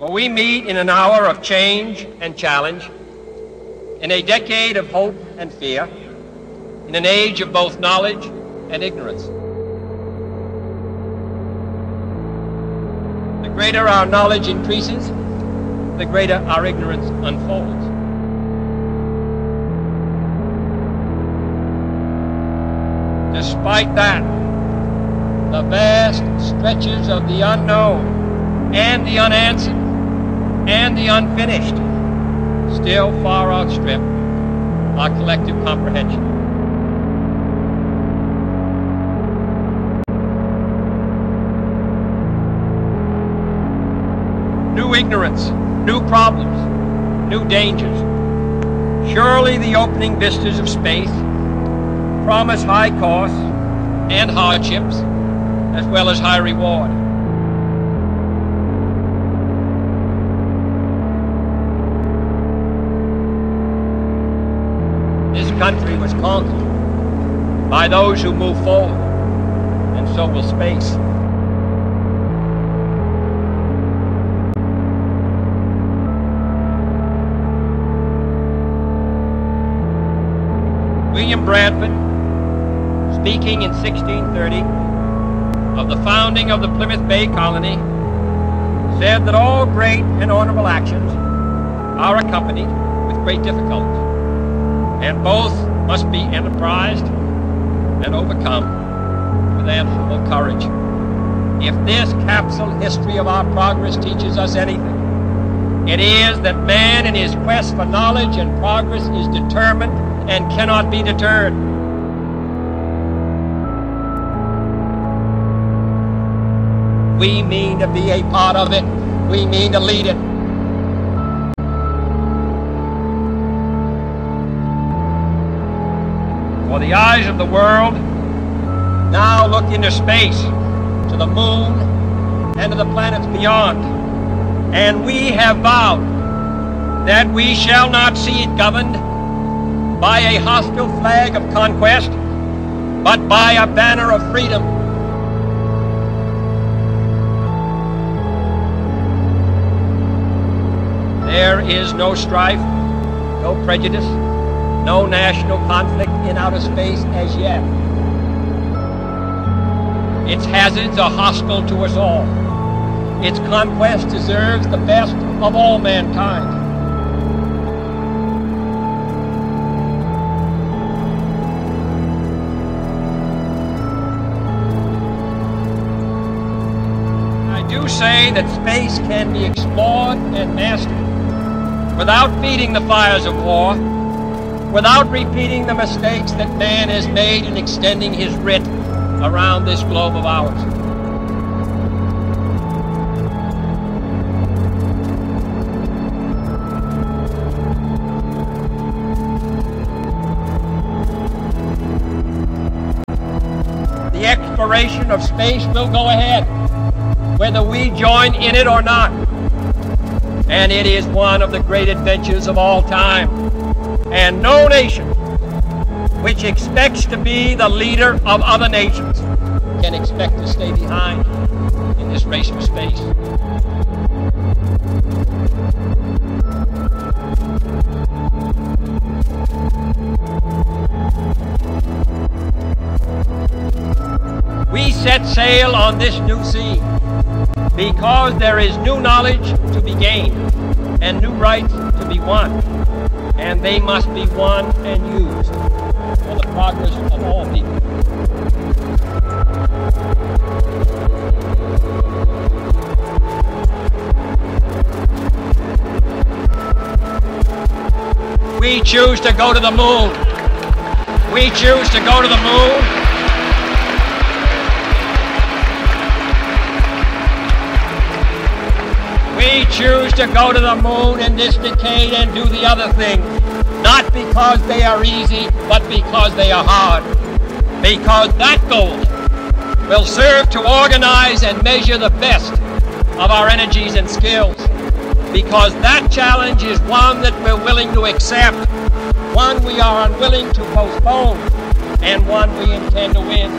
For we meet in an hour of change and challenge, in a decade of hope and fear, in an age of both knowledge and ignorance. The greater our knowledge increases, the greater our ignorance unfolds. Despite that, the vast stretches of the unknown and the unanswered and the unfinished still far outstrip our collective comprehension. New ignorance, new problems, new dangers. Surely the opening vistas of space promise high costs and hardships, as well as high reward. This country was conquered by those who move forward, and so will space. William Bradford, speaking in 1630 of the founding of the Plymouth Bay Colony, said that all great and honorable actions are accompanied with great difficulties, and both must be enterprised and overcome with answerable courage. If this capsule history of our progress teaches us anything, it is that man in his quest for knowledge and progress is determined and cannot be deterred. We mean to be a part of it. We mean to lead it. For the eyes of the world now look into space, to the moon, and to the planets beyond. And we have vowed that we shall not see it governed by a hostile flag of conquest, but by a banner of freedom. There is no strife, no prejudice, no national conflict in outer space as yet. Its hazards are hostile to us all. Its conquest deserves the best of all mankind. I do say that space can be explored and mastered without feeding the fires of war, without repeating the mistakes that man has made in extending his writ around this globe of ours. The exploration of space will go ahead, whether we join in it or not. And it is one of the great adventures of all time. And no nation which expects to be the leader of other nations can expect to stay behind in this race for space. We set sail on this new sea because there is new knowledge to be gained and new rights to be won, and they must be won and used for the progress of all people. We choose to go to the moon. We choose to go to the moon. We choose to go to the moon in this decade and do the other things, not because they are easy, but because they are hard. Because that goal will serve to organize and measure the best of our energies and skills. Because that challenge is one that we're willing to accept, one we are unwilling to postpone, and one we intend to win.